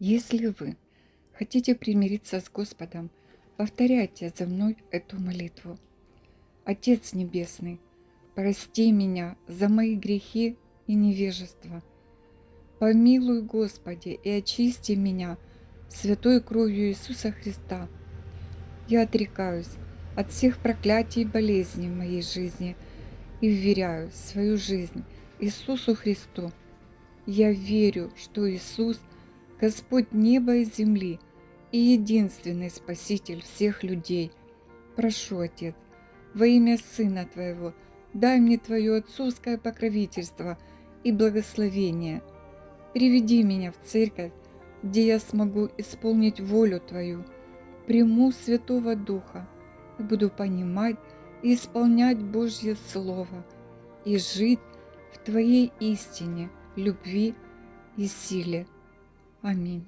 Если вы хотите примириться с Господом, повторяйте за мной эту молитву. Отец Небесный, прости меня за мои грехи и невежество. Помилуй, Господи, и очисти меня святой кровью Иисуса Христа. Я отрекаюсь от всех проклятий и болезней в моей жизни и вверяю свою жизнь Иисусу Христу. Я верю, что Иисус – Господь неба и земли и единственный Спаситель всех людей. Прошу, Отец, во имя Сына Твоего, дай мне Твое отцовское покровительство и благословение. Приведи меня в церковь, где я смогу исполнить волю Твою, приму Святого Духа и буду понимать и исполнять Божье Слово и жить в Твоей истине, любви и силе. Аминь.